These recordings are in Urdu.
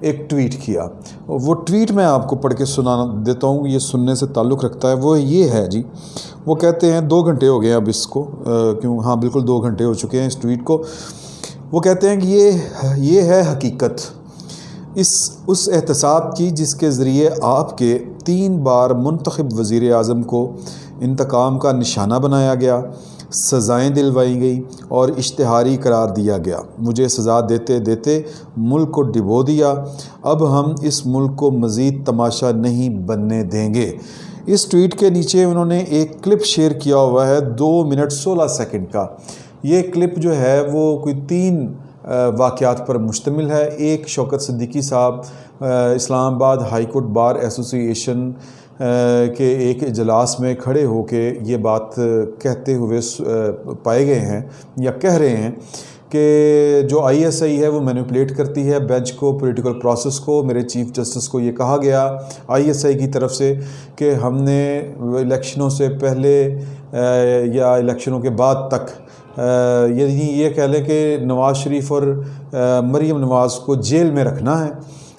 ایک ٹویٹ کیا. وہ ٹویٹ میں آپ کو پڑھ کے سنا دیتا ہوں, یہ سننے سے تعلق رکھتا ہے. وہ یہ ہے جی, وہ کہتے ہیں 2 گھنٹے ہو گئے اب اس کو, ہاں بالکل 2 گھنٹے ہو چکے ہیں اس ٹویٹ کو. وہ کہتے ہیں کہ یہ ہے حقیقت اس احتساب کی جس کے ذریعے آپ کے 3 بار منتخب وزیر اعظم کو انتقام کا نشانہ بنایا گیا, سزائیں دلوائی گئی اور اشتہاری قرار دیا گیا. مجھے سزا دیتے دیتے ملک کو ڈبو دیا. اب ہم اس ملک کو مزید تماشا نہیں بننے دیں گے. اس ٹویٹ کے نیچے انہوں نے ایک کلپ شیئر کیا ہوا ہے 2 منٹ 16 سیکنڈ کا. یہ کلپ جو ہے وہ کوئی 3 واقعات پر مشتمل ہے. ایک, شوکت صدیقی صاحب اسلام آباد ہائی کورٹ بار ایسوسی ایشن کے ایک اجلاس میں کھڑے ہو کے یہ بات کہتے ہوئے پائے گئے ہیں یا کہہ رہے ہیں کہ جو آئی ایس آئی ہے وہ مینیپولیٹ کرتی ہے بینچ کو, پولیٹیکل پروسیس کو. میرے چیف جسٹس کو یہ کہا گیا آئی ایس آئی کی طرف سے کہ ہم نے الیکشنوں سے پہلے یا الیکشنوں کے بعد تک یعنی یہ کہہ لیں کہ نواز شریف اور مریم نواز کو جیل میں رکھنا ہے,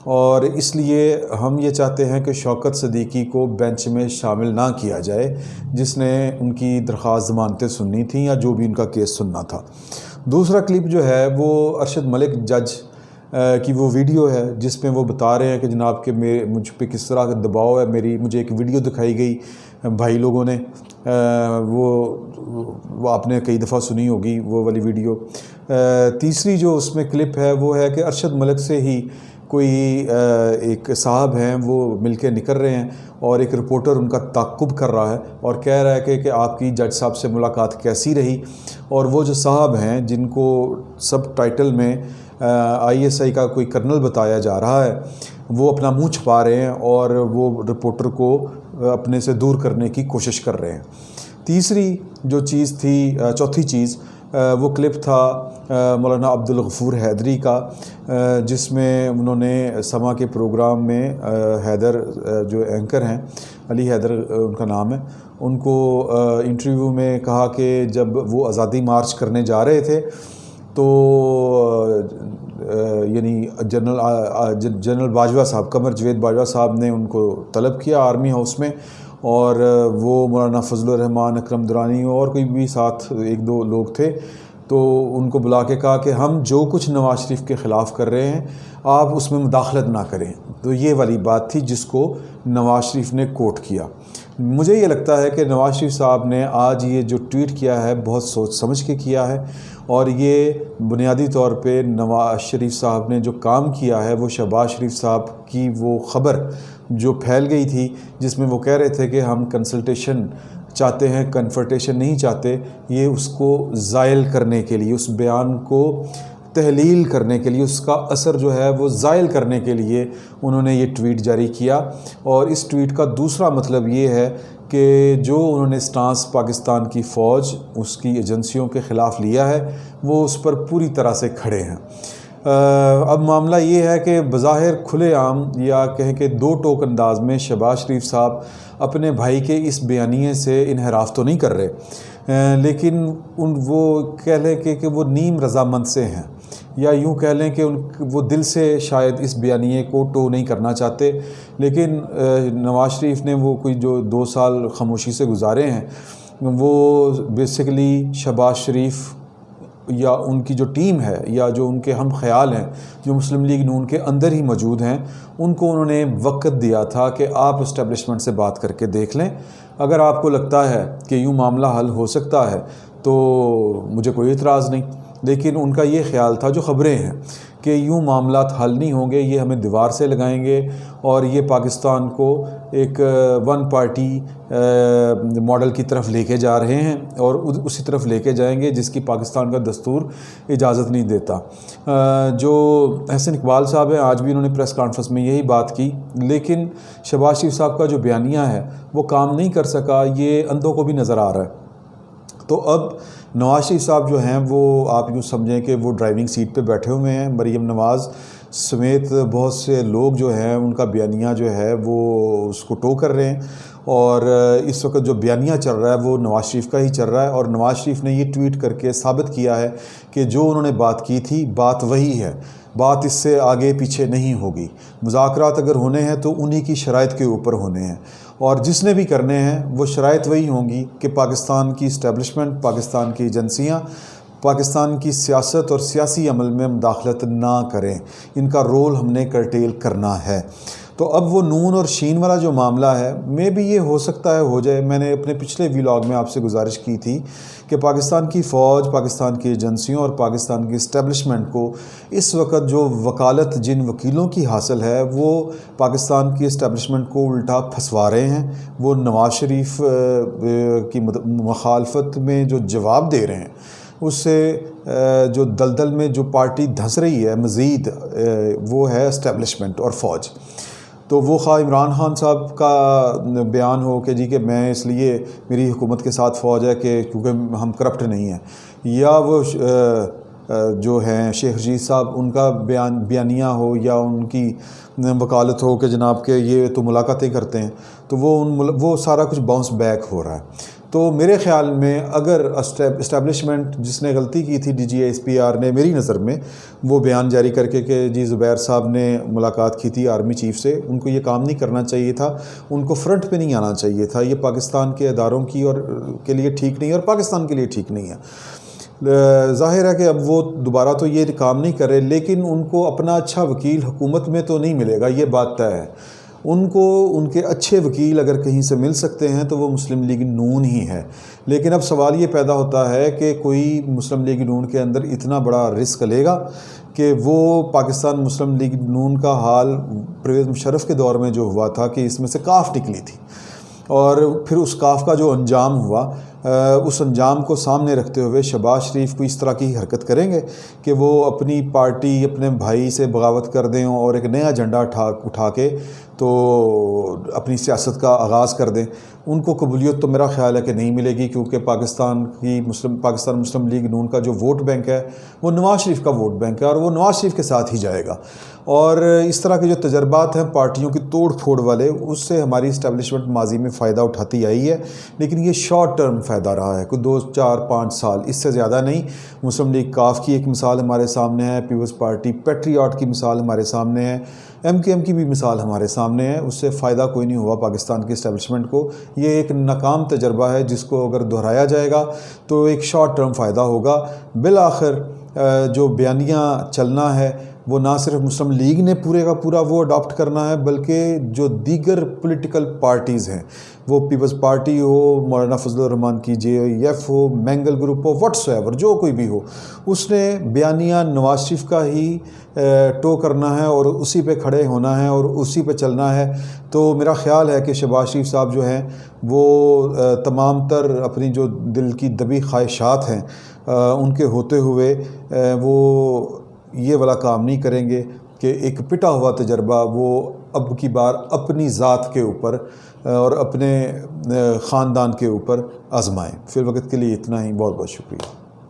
اور اس لیے ہم یہ چاہتے ہیں کہ شوکت صدیقی کو بینچ میں شامل نہ کیا جائے جس نے ان کی درخواست ضمانتیں سننی تھیں یا جو بھی ان کا کیس سننا تھا. دوسرا کلپ جو ہے وہ ارشد ملک جج کی وہ ویڈیو ہے جس میں وہ بتا رہے ہیں کہ جناب کہ مجھ پہ کس طرح کا دباؤ ہے. مجھے ایک ویڈیو دکھائی گئی بھائی لوگوں نے, وہ آپ نے کئی دفعہ سنی ہوگی وہ والی ویڈیو. تیسری جو اس میں کلپ ہے وہ ہے کہ ارشد ملک سے ہی کوئی ایک صاحب ہیں وہ مل کے نکل رہے ہیں اور ایک رپورٹر ان کا تعقب کر رہا ہے اور کہہ رہا ہے کہ آپ کی جج صاحب سے ملاقات کیسی رہی. اور وہ جو صاحب ہیں جن کو سب ٹائٹل میں آئی ایس آئی کا کوئی کرنل بتایا جا رہا ہے وہ اپنا منہ چھپا رہے ہیں اور وہ رپورٹر کو اپنے سے دور کرنے کی کوشش کر رہے ہیں. تیسری جو چیز تھی, چوتھی چیز وہ کلپ تھا مولانا عبدالغفور حیدری کا, جس میں انہوں نے سما کے پروگرام میں حیدر جو اینکر ہیں, علی حیدر ان کا نام ہے, ان کو انٹرویو میں کہا کہ جب وہ آزادی مارچ کرنے جا رہے تھے تو یعنی جنرل باجوہ صاحب, قمر جوید باجوہ صاحب نے ان کو طلب کیا آرمی ہاؤس میں, اور وہ مولانا فضل الرحمان, اکرم درانی اور کوئی بھی ساتھ 1-2 لوگ تھے, تو ان کو بلا کے کہا کہ ہم جو کچھ نواز شریف کے خلاف کر رہے ہیں آپ اس میں مداخلت نہ کریں. تو یہ والی بات تھی جس کو نواز شریف نے کوٹ کیا. مجھے یہ لگتا ہے کہ نواز شریف صاحب نے آج یہ جو ٹویٹ کیا ہے بہت سوچ سمجھ کے کیا ہے, اور یہ بنیادی طور پہ نواز شریف صاحب نے جو کام کیا ہے وہ شہباز شریف صاحب کی وہ خبر جو پھیل گئی تھی جس میں وہ کہہ رہے تھے کہ ہم کنسلٹیشن چاہتے ہیں, کنفرٹیشن نہیں چاہتے, یہ اس کو زائل کرنے کے لیے, اس بیان کو تحلیل کرنے کے لیے, اس کا اثر جو ہے وہ زائل کرنے کے لیے انہوں نے یہ ٹویٹ جاری کیا. اور اس ٹویٹ کا دوسرا مطلب یہ ہے کہ جو انہوں نے سٹانس پاکستان کی فوج, اس کی ایجنسیوں کے خلاف لیا ہے, وہ اس پر پوری طرح سے کھڑے ہیں. اب معاملہ یہ ہے کہ بظاہر کھلے عام یا کہیں کہ 2 ٹوک انداز میں شہباز شریف صاحب اپنے بھائی کے اس بیانیے سے انحراف تو نہیں کر رہے, لیکن وہ کہہ لیں کہ وہ نیم رضامند سے ہیں, یا یوں کہہ لیں کہ وہ دل سے شاید اس بیانیے کو ٹو نہیں کرنا چاہتے. لیکن نواز شریف نے وہ کوئی جو 2 سال خاموشی سے گزارے ہیں وہ بیسیکلی شہباز شریف یا ان کی جو ٹیم ہے یا جو ان کے ہم خیال ہیں جو مسلم لیگ نون کے اندر ہی موجود ہیں, ان کو انہوں نے وقت دیا تھا کہ آپ اسٹیبلشمنٹ سے بات کر کے دیکھ لیں, اگر آپ کو لگتا ہے کہ یوں معاملہ حل ہو سکتا ہے تو مجھے کوئی اعتراض نہیں. لیکن ان کا یہ خیال تھا جو خبریں ہیں کہ یوں معاملات حل نہیں ہوں گے, یہ ہمیں دیوار سے لگائیں گے اور یہ پاکستان کو ایک 1 پارٹی ماڈل کی طرف لے کے جا رہے ہیں اور اسی طرف لے کے جائیں گے جس کی پاکستان کا دستور اجازت نہیں دیتا. جو احسن اقبال صاحب ہیں آج بھی انہوں نے پریس کانفرنس میں یہی بات کی, لیکن شہباز شریف صاحب کا جو بیانیہ ہے وہ کام نہیں کر سکا, یہ اندھوں کو بھی نظر آ رہا ہے. تو اب نواز شریف صاحب جو ہیں وہ آپ یوں سمجھیں کہ وہ ڈرائیونگ سیٹ پہ بیٹھے ہوئے ہیں, مریم نواز سمیت بہت سے لوگ جو ہیں ان کا بیانیہ جو ہے وہ اس کو ٹو کر رہے ہیں, اور اس وقت جو بیانیہ چل رہا ہے وہ نواز شریف کا ہی چل رہا ہے، اور نواز شریف نے یہ ٹویٹ کر کے ثابت کیا ہے کہ جو انہوں نے بات کی تھی بات وہی ہے، بات اس سے آگے پیچھے نہیں ہوگی۔ مذاکرات اگر ہونے ہیں تو انہی کی شرائط کے اوپر ہونے ہیں، اور جس نے بھی کرنے ہیں وہ شرائط وہی ہوں گی کہ پاکستان کی اسٹیبلشمنٹ، پاکستان کی ایجنسیاں پاکستان کی سیاست اور سیاسی عمل میں مداخلت نہ کریں، ان کا رول ہم نے کرٹیل کرنا ہے۔ تو اب وہ نون اور شین والا جو معاملہ ہے، میں بھی یہ ہو سکتا ہے ہو جائے۔ میں نے اپنے پچھلے ویلاگ میں آپ سے گزارش کی تھی کہ پاکستان کی فوج، پاکستان کی ایجنسیوں اور پاکستان کی اسٹیبلشمنٹ کو اس وقت جو وکالت جن وکیلوں کی حاصل ہے وہ پاکستان کی اسٹیبلشمنٹ کو الٹا پھنسوا رہے ہیں۔ وہ نواز شریف کی مخالفت میں جو جواب دے رہے ہیں، اس سے جو دلدل میں جو پارٹی دھنس رہی ہے مزید، وہ ہے اسٹیبلشمنٹ اور فوج۔ تو وہ خواہ عمران خان صاحب کا بیان ہو کہ جی کہ میں اس لیے میری حکومت کے ساتھ فوج ہے کہ کیونکہ ہم کرپٹ نہیں ہیں، یا وہ جو ہیں شیخ رشید صاحب ان کا بیانیہ ہو، یا ان کی وکالت ہو کہ جناب کہ یہ تو ملاقاتیں کرتے ہیں، تو وہ سارا کچھ باؤنس بیک ہو رہا ہے۔ تو میرے خیال میں اگر اسٹیبلشمنٹ جس نے غلطی کی تھی، D G S P R نے میری نظر میں وہ بیان جاری کر کے کہ جی زبیر صاحب نے ملاقات کی تھی آرمی چیف سے، ان کو یہ کام نہیں کرنا چاہیے تھا، ان کو فرنٹ پہ نہیں آنا چاہیے تھا، یہ پاکستان کے اداروں کی اور کے لیے ٹھیک نہیں ہے اور پاکستان کے لیے ٹھیک نہیں ہے۔ ظاہر ہے کہ اب وہ دوبارہ تو یہ کام نہیں کرے، لیکن ان کو اپنا اچھا وکیل حکومت میں تو نہیں ملے گا، یہ بات طے ہے۔ ان کو ان کے اچھے وکیل اگر کہیں سے مل سکتے ہیں تو وہ مسلم لیگ نون ہی ہے۔ لیکن اب سوال یہ پیدا ہوتا ہے کہ کوئی مسلم لیگ نون کے اندر اتنا بڑا رسک لے گا کہ وہ پاکستان مسلم لیگ نون کا حال پرویز مشرف کے دور میں جو ہوا تھا کہ اس میں سے کاف نکلی تھی، اور پھر اس کاف کا جو انجام ہوا، اس انجام کو سامنے رکھتے ہوئے شہباز شریف کو اس طرح کی حرکت کریں گے کہ وہ اپنی پارٹی اپنے بھائی سے بغاوت کر دیں اور ایک نیا جھنڈا اٹھا کے تو اپنی سیاست کا آغاز کر دیں۔ ان کو قبولیت تو میرا خیال ہے کہ نہیں ملے گی، کیونکہ پاکستان مسلم لیگ نون کا جو ووٹ بینک ہے وہ نواز شریف کا ووٹ بینک ہے، اور وہ نواز شریف کے ساتھ ہی جائے گا۔ اور اس طرح کے جو تجربات ہیں پارٹیوں کی توڑ پھوڑ والے، اس سے ہماری اسٹیبلشمنٹ ماضی میں فائدہ اٹھاتی آئی ہے، لیکن یہ شارٹ ٹرم فائدہ رہا ہے، کوئی 2 4 5 سال، اس سے زیادہ نہیں۔ مسلم لیگ کاف کی ایک مثال ہمارے سامنے ہے، پیپلز پارٹی پیٹریاٹ کی مثال ہمارے سامنے ہے، ایم کے ایم کی بھی مثال ہمارے سامنے ہے۔ اس سے فائدہ کوئی نہیں ہوا پاکستان کی اسٹیبلشمنٹ کو۔ یہ ایک ناکام تجربہ ہے جس کو اگر دہرایا جائے گا تو ایک شارٹ ٹرم فائدہ ہوگا۔ بالآخر جو بیانیہ چلنا ہے وہ نہ صرف مسلم لیگ نے پورے کا پورا وہ اڈاپٹ کرنا ہے، بلکہ جو دیگر پولیٹیکل پارٹیز ہیں، وہ پیپلز پارٹی ہو، مولانا فضل الرحمان کی جے ایف ہو، مینگل گروپ ہو، واٹس ایور جو کوئی بھی ہو، اس نے بیانیہ نواز شریف کا ہی ٹو کرنا ہے اور اسی پہ کھڑے ہونا ہے اور اسی پہ چلنا ہے۔ تو میرا خیال ہے کہ شہباز شریف صاحب جو ہیں وہ تمام تر اپنی جو دل کی دبی خواہشات ہیں ان کے ہوتے ہوئے وہ یہ والا کام نہیں کریں گے کہ ایک پٹا ہوا تجربہ وہ اب کی بار اپنی ذات کے اوپر اور اپنے خاندان کے اوپر آزمائیں۔ فی الوقت کے لیے اتنا ہی، بہت بہت شکریہ۔